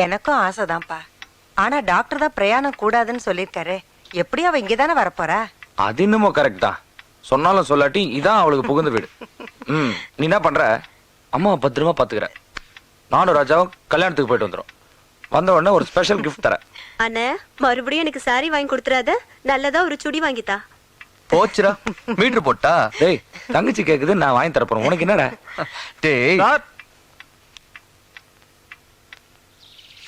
எனக்கும் ஆசைதான்ப்பா. ஆனா டாக்டர் தான் பிரயாணம் கூடாதுன்னு சொல்லிருக்காரு. எப்படி அவ இங்கதானே வரப்போறா? அது இன்னமும் கரெக்ட் தான். சொன்னாலும் சொல்லாட்டி இதான் அவளுக்கு புகுந்த வீடு. நீ என்ன பண்ற? அம்மாவை பத்திரமா பாத்துக்கிற. நானும் ராஜாவும் கல்யாணத்துக்கு போயிட்டு வந்துடும். வந்த உடனே ஒரு ஸ்பெஷல் கிஃப்ட் தரேன். அண்ணே, மறுபடியும் எனக்கு சாரி வாங்கி கொடுத்துறாத. நல்லதா ஒரு சுடி வாங்கித்தா. போச்சுரா, மீட்டர் போட்டா. டேய், தங்கச்சி கேக்குது, நான் வாங்கி தரப்போறேன். உனக்கு என்னடா? டேய்,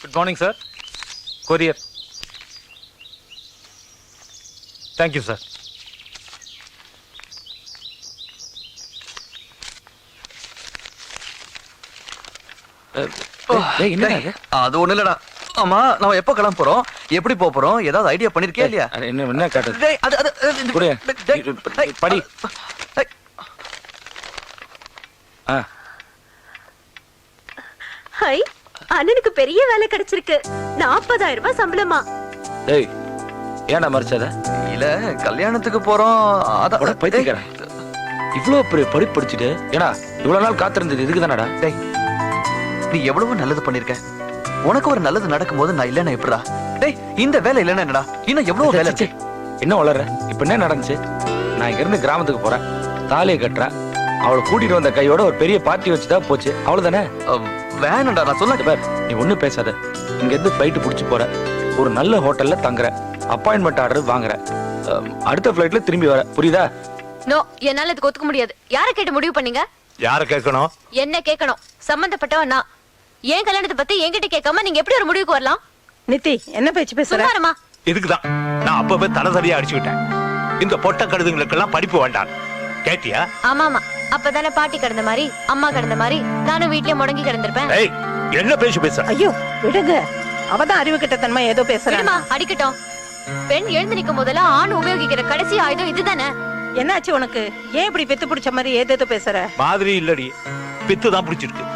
good morning sir. Courier. Thank you sir. அது ஒண்ணு இல்லடா. ஆமா, நம்ம எப்ப கிளம்ப போறோம், எப்படி போறோம், ஏதாவது ஐடியா பண்ணிருக்கே இல்லையா? என்ன கேட்டது? படி. ஹை, அண்ணனுக்கு பெரிய வேலை கிடைச்சிருக்கு. 40,000 ரூபாய் சம்பளமா. டேய், ஏன்டா மறைச்சத? இல்ல, கல்யாணத்துக்கு போறோம். அதான் பைத்தியக்காரன். இவ்வளவு பெரிய படிப்பு படிச்சுட்டு ஏடா இவ்வளவு நாள் காத்திருந்தது இதுக்கு தானடா? டேய், நீ எவ்வளவு நல்லது பண்ணிருக்க. உனக்கு ஒரு நல்லது நடக்கும் போது நான் இல்லன்னா எப்படா? டேய், இந்த வேலை இல்லன்னா என்னடா? இன்னும் எவ்வளவு வேலை இருக்கு. என்ன வளர்ற? இப்ப என்ன நடந்துச்சு? நான் இங்க இருந்து கிராமத்துக்கு போறேன், தாலியை கட்டுறேன். அவளை கூட்டிட்டு வந்த கையோட ஒரு பெரிய பார்ட்டி வச்சுதான் போச்சு. அவ்வளவுதானே? வேணாண்டா, நான் சொல்லாத பார். நீ ஒண்ணும் பேசாத. இங்க இருந்து ஃபிளைட் புடிச்சு போற, ஒரு நல்ல ஹோட்டல்ல தங்குற, அப்பாயின்மெண்ட் ஆர்டர் வாங்குற, அடுத்த ஃபிளைட்ல திரும்பி வர. புரியுதா? நோ, என்னால இதுக்கு ஒத்துக்க முடியாது. யார கேட்டு முடிவு பண்ணீங்க? யார கேட்கணும்? என்ன கேட்கணும்? சம்பந்தப்பட்டவன் நான். ஏன் கல்யாணத்தை பத்தி என்கிட்ட கேட்காம நீங்க எப்படி ஒரு முடிவுக்கு வரலாம்? நித்தி, என்ன பேச்சு பேசுற? சும்மாரமா. இதுக்குதான் நான் அப்பவே தலதறியா அடிச்சுக்கிட்டேன். இந்த பொட்ட கழுதுங்களுக்கெல்லாம் படிப்பு வேண்டாம். கேட்டியா? ஆமாமா, அப்பதானே பாட்டி கிடந்த மாதிரி, அம்மா கிடந்த மாதிரி நானும் வீட்லயே முடங்கி கிடந்திருப்பேன். ஏய், என்ன பேச? ஐயோ விடுங்க, அவதான் அறிவு கிட்ட தன்மை ஏதோ பேசுறா. அடிக்கட்டும். பெண் எழுந்து நிக்கும் போதெல்லாம் ஆண் உபயோகிக்கிற கடைசி ஆயுதம் இதுதானே. என்னாச்சு உனக்கு? ஏன் இப்படி பித்து பிடிச்ச மாதிரி ஏதேதோ பேசுற? மாதிரி இல்லடி, பித்து தான் பிடிச்சிருக்கு.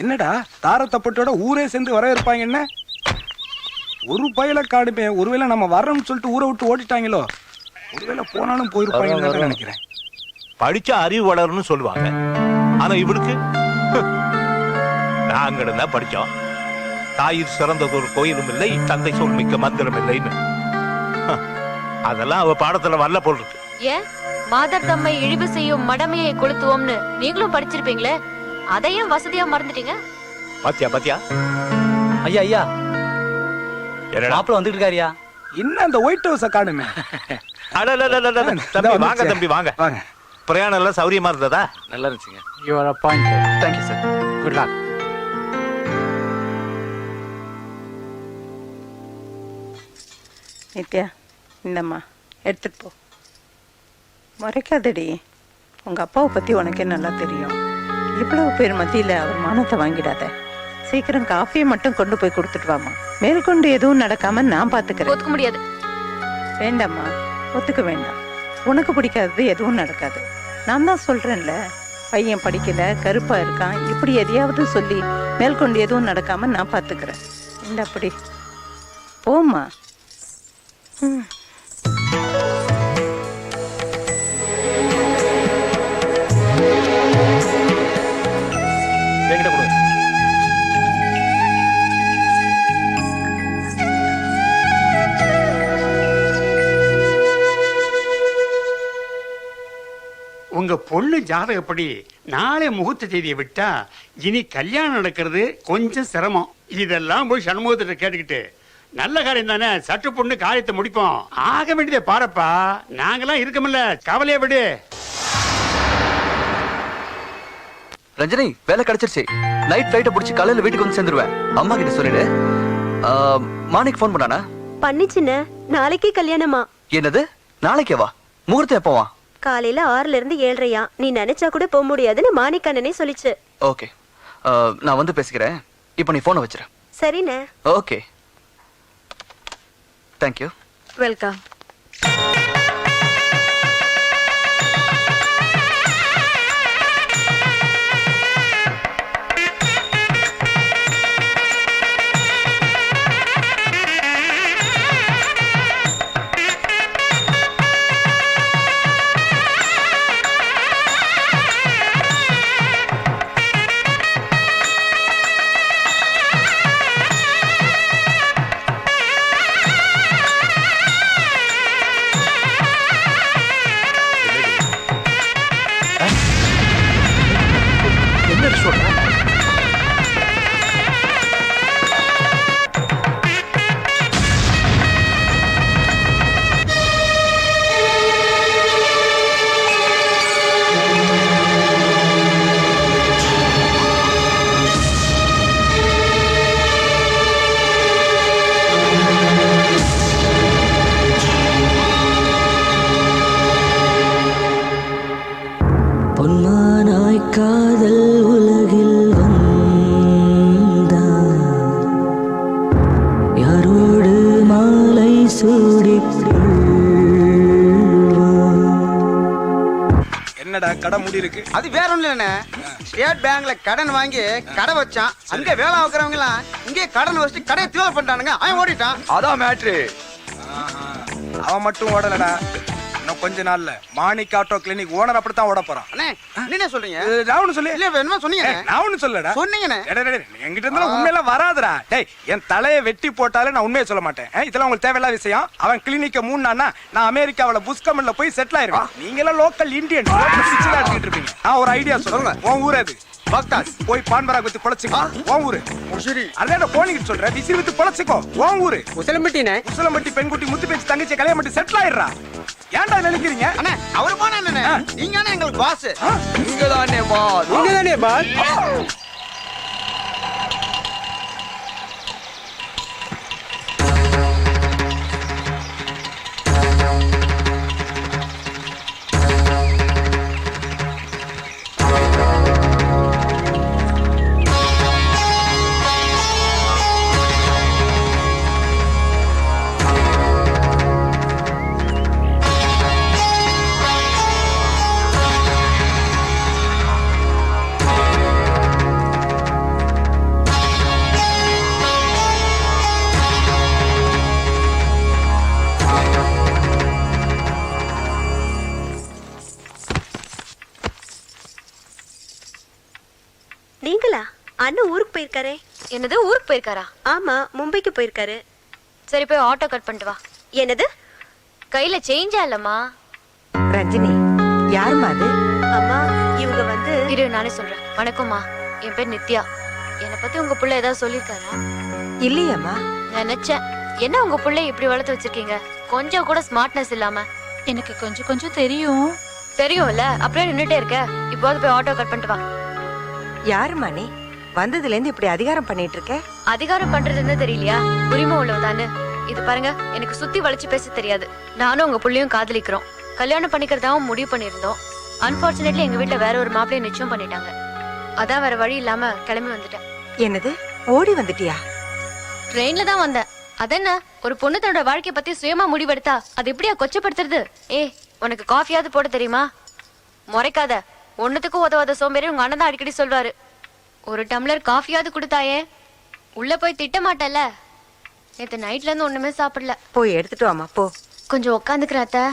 என்னடா தாரத்தப்பட்டோட ஊரே சேர்ந்து வர இருப்பாங்க. என்ன ஒரு பயில காடுமே, ஒருவேளை நம்ம வர்றோம்னு சொல்லிட்டு ஊரை விட்டு ஓடிட்டாங்களோ? ஒருவேளை போனாலும் போயிருப்பாங்கன்னு நினைக்கிறேன். படிச்சா அறிவு வளரும்னு சொல்லுவாங்க. ஆனா இவனுக்கு நாங்க தான் படிச்சோம். தாயிற் சிறந்தது ஒரு கோயிலும் இல்லை, தந்தை சொல் மிக்க மந்திரம் இல்லைன்னு. அதெல்லாம் அவ பாடத்துல வரல போல் இருக்கு. ஏன் மாதர் தம்மை இழிவு செய்யும் மடமையை கொளுத்துவோம்னு நீங்களும் படிச்சிருப்பீங்களே, அதையும் வசதியா மறந்துட்டீங்க. பாத்தியா? ஐயா ஐயா, மாப்பிள்ள வந்துட்டு இருக்காரியா? இன்னும் அந்த ஒயிட் ஹவுஸ காணுமே. தம்பி வாங்க, தம்பி வாங்க. பிரயாணம் எல்லாம் சௌரியமா இருந்ததா? நல்லா இருந்துச்சுங்க. You are appointed. Thank you, sir. Good luck. Nithya, இந்தம்மா எடுத்துட்டு போ. மறைக்காதடி. உங்க அப்பாவை பத்தி உனக்கே நல்லா தெரியும். இவ்வளவு பேர் மத்தியில அவர் மானத்தை வாங்கிடாத. சீக்கிரம் காஃபியை மட்டும் கொண்டு போய் கொடுத்துட்டு வாமா. மேற்கொண்டு எதுவும் நடக்காம நான் பாத்துக்கிறேன். ஒத்துக்க முடியாது. வேண்டாம்மா, ஒத்துக்க வேண்டாம். உனக்கு பிடிக்காதது எதுவும் நடக்காது. நான் தான் சொல்றேன்ல, பையன் படிக்கல, கருப்பா இருக்கான், இப்படி எதையாவது சொல்லி மேற்கொண்டு எதுவும் நடக்காம நான் பாத்துக்கிறேன். இந்த அப்படி போம்மா. என்கிட்ட கொடு. உங்க பொண்ணு ஜாதகப்படி நாளை முகூர்த்த தேதியை விட்டா இனி கல்யாணம் நடக்கிறது கொஞ்சம் சிரமம். இதெல்லாம் போய் சண்முகத்திட்ட கேட்டுக்கிட்டு நல்ல காரியம் தானே, சற்று பொண்ணு காரியத்தை முடிப்போம். ஆக வேண்டியதை பாருப்பா, நாங்கெல்லாம் இருக்கமில்ல, கவலையை விடு. ரஞ்சனி, வேலை கிடைச்சிருச்சு. நைட் ஃபிளைட்டை பிடிச்சி காலையில வீட்டுக்கு வந்து சேர்ந்துருவேன். அம்மா கிட்ட சொல்லிடு. மார்னிங் ஃபோன் பண்ணானா? பண்ணிச்சுன்னு. நாளைக்கே கல்யாணமா? என்னது, நாளைக்கே வா? முகூர்த்தம் எப்போ வா? காலையில 6ல இருந்து 7:30. நீ நினைச்சா கூட போக முடியாதுன்னு மாணிக்கண்ணனே சொல்லிச்சு. ஓகே, நான் வந்து பேசிக்கிறேன். இப்போ நீ போனை வச்சிரு. சரிண்ணே. Okay, thank you. வெல்கம். காதல் உலகில் வந்தான் யாரோடு மாலை சூடிக் என்னடா கடை மூடி இருக்கு? அது வேற ஒண்ணு இல்லண்ணே. ஸ்டேட் பேங்க்ல கடன் வாங்கி கடை வச்சான். அங்க வேலை வைக்கிறவங்க எல்லாம் இங்கே கடன் வச்சுட்டு கடையை தீவிர பண்ணிட்டானுங்க. அவன் ஓடிட்டான். அதான் மேட்ரு. அவன் மட்டும் ஓடலடா. இன்னும் கொஞ்ச நாள்ல மாணிக் ஆட்டோ கிளினிக் ஓனர் அப்படித்தான் ஓட போறான். அண்ணே என்ன சொல்றீங்க? நான் ஒண்ணு சொல்லி இல்ல என்னமா சொன்னீங்க? நான் ஒண்ணு சொல்லடா. சொன்னீங்கண்ணே. என்கிட்ட இருந்தா உண்மையெல்லாம் வராதுடா. டேய் என் தலையை வெட்டி போட்டாலே நான் உண்மையை சொல்ல மாட்டேன். இதெல்லாம் உங்களுக்கு தேவையில்லாத விஷயம். அவன் கிளினிக்க மூணானா நான் அமெரிக்காவில புஷ்கமன்ல போய் செட்டில் ஆயிருவேன். நீங்க எல்லாம் லோக்கல் இந்தியன் எடுத்துட்டு இருப்பீங்க. நான் ஒரு ஐடியா சொல்லுங்க. உன் ஊர் அது பக்தாஸ். போய் பான்பரா வித்து பொழைச்சுக்கோ. உன் ஊரு முசிறி. அதான் போனிக்கிட்டு சொல்றேன். விசிறி வித்து பொழைச்சுக்கோ. உன் ஊரு உசலம்பட்டினே. உசலம்பட்டி பெண்குட்டி முத்து பேச்சு தங்கச்சி கல்யாணம் பண்ணி செட்டில் ஆயிடுறா. ஏன்டா நினைக்கிறீங்க? அண்ணே அவரு போனா அண்ணே. நீங்க தானே எங்களுக்கு பாஸ். நீங்க தானே பாஸ். நீங்க தானே பாஸ். நீங்களா? அண்ணன் ஊருக்கு போயிருக்காரே. என்னது ஊருக்கு போயிருக்காரா? ஆமா, மும்பைக்கு போயிருக்காரு. சரி போய் ஆட்டோ கட் பண்ணிட்டு வா. என்னது? கையில சேஞ்சா இல்லம்மா. ரஞ்சினி யாருமா அது? அம்மா இவங்க வந்து இரு நானே சொல்றேன். வணக்கம்மா, என் பேர் நித்யா. என்னை பத்தி உங்க புள்ள ஏதாவது சொல்லிருக்காரா? இல்லையம்மா. நினைச்சேன். என்ன உங்க புள்ளை இப்படி வளர்த்து வச்சிருக்கீங்க? கொஞ்சம் கூட ஸ்மார்ட்னஸ் இல்லாம. எனக்கு கொஞ்சம் கொஞ்சம் தெரியும். தெரியும்ல, அப்படியே நின்னுட்டே இருக்க. இப்போது போய் ஆட்டோ கட் பண்ணிட்டு வா. யாருமா நீ? வந்ததுல இருந்து இப்படி அதிகாரம் பண்ணிட்டு இருக்க? அதிகாரம் பண்றதுன்னு தெரியலையா? உரிமை உள்ளவதானு. இது பாருங்க, எனக்கு சுத்தி வளைச்சு பேச தெரியாது. நானும் உங்க புள்ளையும் காதலிக்கிறோம். கல்யாணம் பண்ணிக்கிறதாவும் முடிவு பண்ணிருந்தோம். அன்பார்ச்சுனேட்லி எங்க வீட்டுல வேற ஒரு மாப்பிள்ளைய நிச்சயம் பண்ணிட்டாங்க. அதான் வேற வழி இல்லாம கிளம்பி வந்துட்டேன். என்னது? ஓடி வந்துட்டியா? ட்ரெயின்ல தான் வந்தேன். அதென்ன, ஒரு பொண்ணு தன்னோட வாழ்க்கைய பத்தி சுயமா முடிவெடுத்தா அது எப்படியா கொச்சப்படுத்துறது? உனக்கு காஃபியாவது போட தெரியுமா? முறைக்காத. ஒன்னுத்துக்கும் உதவாத சோம்பேறி உங்க அண்ணன் தான் அடிக்கடி சொல்வாரு. ஒரு டம்ளர் காஃபியாவது கொடுத்தாயே. உள்ள போய் திட்ட மாட்டல. நேத்து நைட்ல இருந்து ஒண்ணுமே சாப்பிடல. போய் எடுத்துட்டு வாமா போ. கொஞ்சம் உட்காந்துக்கிறேன் அத்தை.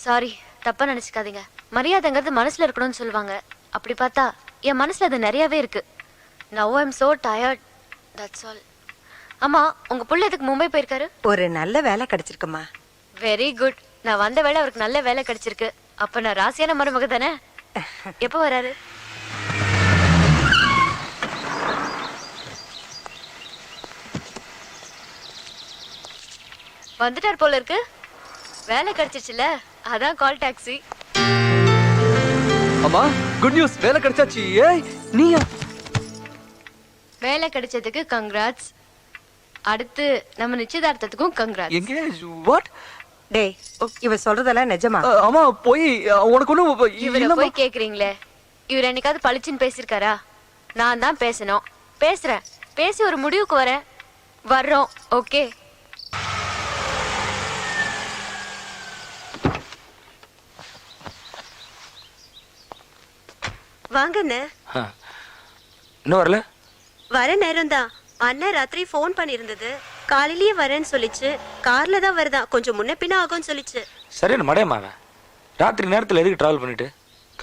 சாரி, தப்பா நினைச்சுக்காதீங்க. மரியாதைங்கிறது மனசுல இருக்கணும்னு சொல்லுவாங்க. அப்படி பார்த்தா என் மனசுல அது நிறையவே இருக்கு. Now I'm so tired. That's all. ஆமா, உங்க புள்ள எதுக்கு மும்பை போயிருக்காரு? ஒரு நல்ல வேலை கிடைச்சிருக்குமா. Very good. நான் வந்த வேலை அவருக்கு நல்ல வேலை கிடைச்சிருக்கு. அப்ப நான் ராசியான மருமக தானே. எப்ப வராரு? வந்துட்டார் போல இருக்கு. வேலை கிடைச்சிச்சுல, அதான் கால் டாக்ஸி. அம்மா குட் நியூஸ், வேலை கிடைச்சாச்சு. ஏய் நீயா? வேலை கிடைச்சதுக்கு கங்க்ராட்ஸ். அடுத்து நம்ம நிச்சயதார்த்தத்துக்கும் கங்க்ராட்ஸ். Engage what? டேய், இவ சொல்றதெல்லாம் நிஜமா? அம்மா போய் உனக்கு ஒன்றும் இவரை போய் கேக்குறீங்களே. இவர் என்னைக்காவது பளிச்சுன்னு பேசியிருக்காரா? நான் தான் பேசணும். பேசுறேன். பேசி ஒரு முடிவுக்கு வரேன். வர்றோம். ஓகே. வாங்கண்ணே. இன்னும் வரல? வர நேரம் தான். அண்ணன் ராத்திரி ஃபோன் பண்ணியிருந்தது. காலையிலேயே வரேன்னு சொல்லிச்சு. கார்ல தான் வருதா, கொஞ்சம் முன்ன பின்ன ஆகும்னு சொல்லிச்சு. சரியான மடையமாவன். ராத்திரி நேரத்தில் எதுக்கு டிராவல் பண்ணிட்டு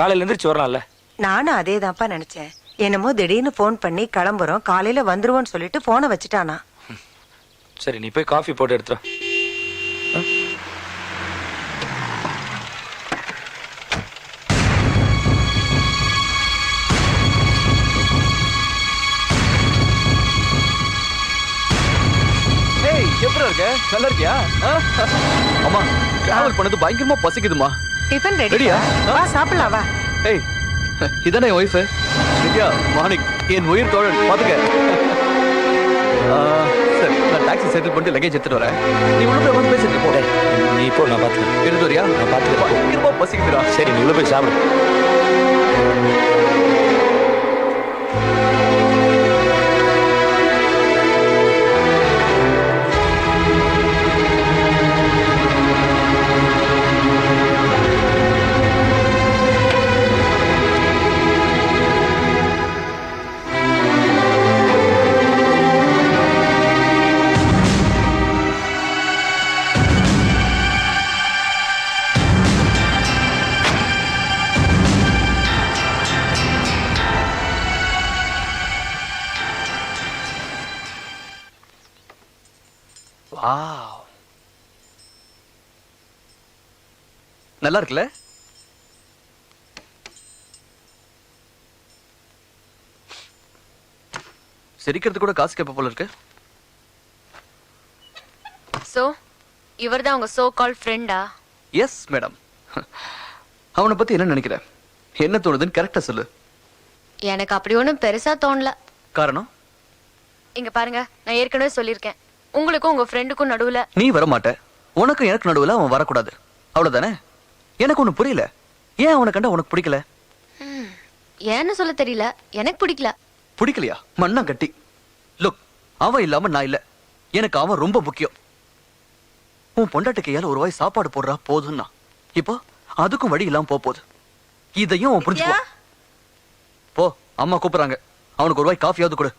காலையில எந்திரிச்சு வரலாம்ல? நானும் அதே தான்ப்பா நினைச்சேன். என்னமோ திடீர்னு ஃபோன் பண்ணி கிளம்புறோம் காலையில வந்துருவோன்னு சொல்லிட்டு போனை வச்சுட்டானா. சரி, நீ போய் காஃபி போட்டு எடுத்துரு. எப்படி இருக்க? நல்லா இருக்கியா? அம்மா டிராவல் பண்ணது பயங்கரமா பசிக்குதுமா. டிஃபன் ரெடியா? ரெடியா? வா சாப்பிடலாம் வா. ஏய் இதானே என் ஒய்ஃபு நித்யா. மாணிக் என் உயிர் தோழன், பாத்துக்க. சரி, நான் டாக்ஸி செட்டில் பண்ணிட்டு லக்கேஜ் எடுத்துட்டு வரேன். நீ உள்ள போய் வந்து பேசிட்டு போ. நீ இப்போ நான் பார்த்துக்கிறேன். எடுத்து வரியா? நான் பார்த்துக்கிறேன். பயங்கரமா பசிக்குதுடா. சரி, நீ உள்ள போய் சாப்பிடு. வாவ், நல்லா இருக்குல்ல? சிரிக்கிறது கூட காசு கேட்ப போல இருக்கு. சோ இவர்தான் உங்க சோ கால் ஃப்ரெண்டா? Yes madam. அவனை பத்தி என்ன நினைக்கிற? என்ன தோணுதுன்னு கரெக்டா சொல்லு. எனக்கு அப்படி ஒண்ணும் பெருசா தோணல. காரணம்? இங்க பாருங்க, நான் ஏற்கனவே சொல்லியிருக்கேன், உங்களுக்கும் உங்க ஃப்ரெண்டுக்கும் நடுவுல நீ வர மாட்ட, உனக்கும் எனக்கு நடுவுல அவன் வரக்கூடாது, அவ்வளவுதானே? எனக்கு ஒண்ணு புரியல, ஏன் அவனை கண்டா உனக்கு பிடிக்கல? ஏன்னு சொல்ல தெரியல, எனக்கு பிடிக்கல. பிடிக்கலையா? மண்ணா கட்டி. லுக், அவன் இல்லாம நான் இல்ல, எனக்கு அவன் ரொம்ப முக்கியம். உன் பொண்டாட்டி கையால ஒரு வாய் சாப்பாடு போடுறா போதும்னா, இப்போ அதுக்கும் வழி இல்லாம போகுது. இதையும் அவன் புரிஞ்சுக்கோ. போ, அம்மா கூப்பிடுறாங்க, அவனுக்கு ஒரு வாய் காஃபியாவது கொடு.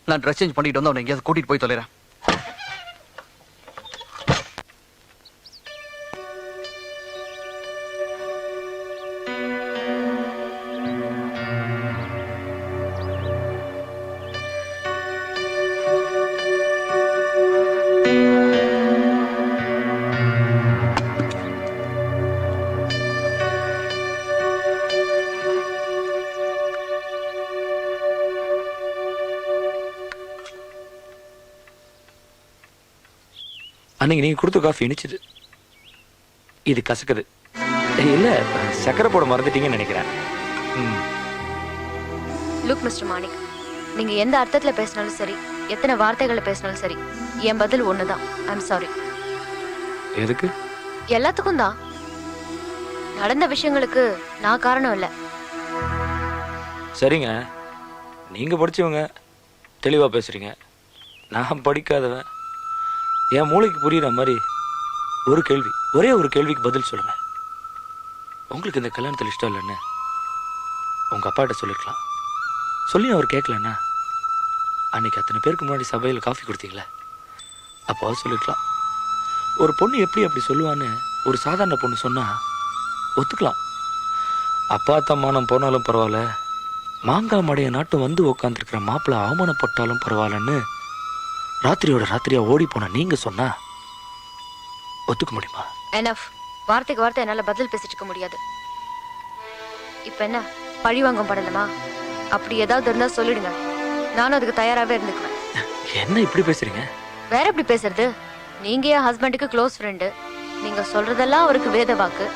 நான் ட்ரெஸ் சேஞ்ச் பண்ணிட்டு வந்து அவனை எங்கேயாவது கூட்டிட்டு போய் தொலைறேன். அன்னைக்கு நீங்க கொடுத்த காஃபி இனிச்சுது, இது கசக்குது. இல்ல, சக்கரை போட மறந்துட்டீங்கன்னு நினைக்கிறேன். லுக் மிஸ்டர் மாணிக், நீங்க எந்த அர்த்தத்துல பேசினாலும் சரி, எத்தனை வார்த்தைகளை பேசினாலும் சரி, என் பதில் ஒண்ணுதான், ஐம் சாரி. எதுக்கு? எல்லாத்துக்கும் தான். நடந்த விஷயங்களுக்கு நான் காரணம் இல்ல. சரிங்க, நீங்க படிச்சவங்க, தெளிவா பேசுறீங்க. நான் படிக்காதவன். என் மூளைக்கு புரியுற மாதிரி ஒரு கேள்வி, ஒரே ஒரு கேள்விக்கு பதில் சொல்லுங்க. உங்களுக்கு இந்த கல்யாணத்தில் இஷ்டம் இல்லைன்னு உங்க அப்பாட்ட சொல்லிருக்கலாம். சொல்லி அவர் கேட்கலன்னா அன்னைக்கு அத்தனை பேருக்கு முன்னாடி சபையில் காஃபி கொடுத்தீங்களே, அப்போ சொல்லிருக்கலாம். ஒரு பொண்ணு எப்படி அப்படி சொல்லுவான்னு ஒரு சாதாரண பொண்ணு சொன்னா ஒத்துக்கலாம். அப்பா தம்மானம் போனாலும் பரவாயில்ல, மாங்காய் மடைய நாட்டும் வந்து உக்காந்துருக்கிற மாப்பிள்ளை அவமானப்பட்டாலும் பரவாயில்லன்னு ராத்திரியோட ராத்திரியா ஓடி போன நீங்க சொன்னா ஒத்துக்க முடியுமா? எனஃப். வார்த்தைக்கு வார்த்தை என்னால பதில் பேசிட்டு இருக்க முடியாது. இப்ப என்ன, பழி வாங்கும் படலமா? அப்படி ஏதாவது இருந்தா சொல்லிடுங்க, நானும் அதுக்கு தயாராகவே இருந்துக்குவேன். என்ன இப்படி பேசுறீங்க? வேற எப்படி பேசுறது? நீங்க என் ஹஸ்பண்டுக்கு க்ளோஸ் ஃப்ரெண்டு, நீங்க சொல்றதெல்லாம் அவருக்கு வேத வாக்கு.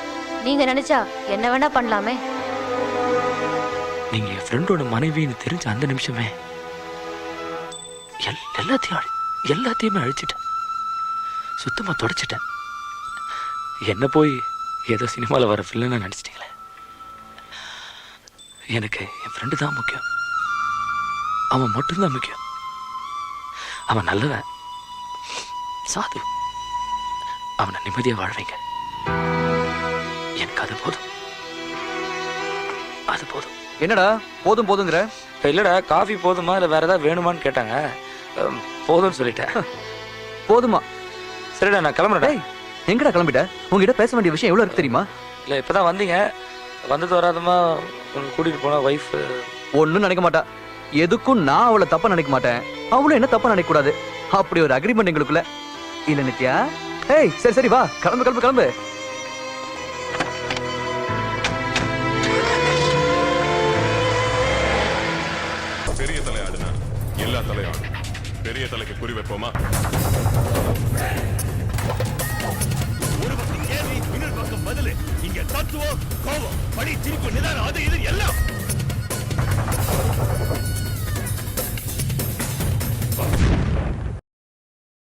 நீங்க நினைச்சா என்ன வேணா பண்ணலாமே. நீங்க என் ஃப்ரெண்டோட மனைவின்னு தெரிஞ்ச அந்த நிமிஷமே எல்லாத்தையுமே அழிச்சிட்டேன், சுத்தமா தொடச்சிட்டேன். என்ன போய் ஏதோ சினிமாவில் வர ஃபில்லுன்னு நினைச்சிட்டீங்களே. எனக்கு என் ஃப்ரெண்டு தான் முக்கியம், அவன் மட்டும்தான் முக்கியம். அவன் நல்லவன், சாது, அவனை நிம்மதியா வாழ்வீங்க. எனக்கு அது போதும், அது போதும். என்னடா போதும் போதுங்கிற? இல்லடா, காஃபி போதுமா இல்லை வேற ஏதாவது வேணுமான்னு கேட்டாங்க, போதும்னு சொல்லிட்டேன். போதுமா? சரிடா, நான் கிளம்புறேன். எங்கடா கிளம்பிட்ட? உங்ககிட்ட பேச வேண்டிய விஷயம் எவ்வளவு இருக்கு தெரியுமா? இல்லை, இப்பதான் வந்தீங்க, வந்தது வராதமா உங்களுக்கு கூட்டிட்டு போனா ஒய்ஃப் ஒன்னும் நினைக்க மாட்டா. எதுக்கும் நான் அவளை தப்பா நினைக்க மாட்டேன், அவளும் என்ன தப்பா நினைக்க கூடாது. அப்படி ஒரு அக்ரிமெண்ட் எங்களுக்குள்ள இல்ல நித்யா. ஏய், சரி சரி, வா, கிளம்பு கிளம்பு கிளம்பு. பெரிய தலையாடுனா எல்லா தலையாடும். பெரிய தலைக்கு குறி வைப்போமா? ஒரு பக்கம் கேள்வி, இன்னொரு பக்கம் பதில். இங்க தத்துவம், கோபம், படி, சிரிப்பு, நிதானம், அது இது எல்லாம்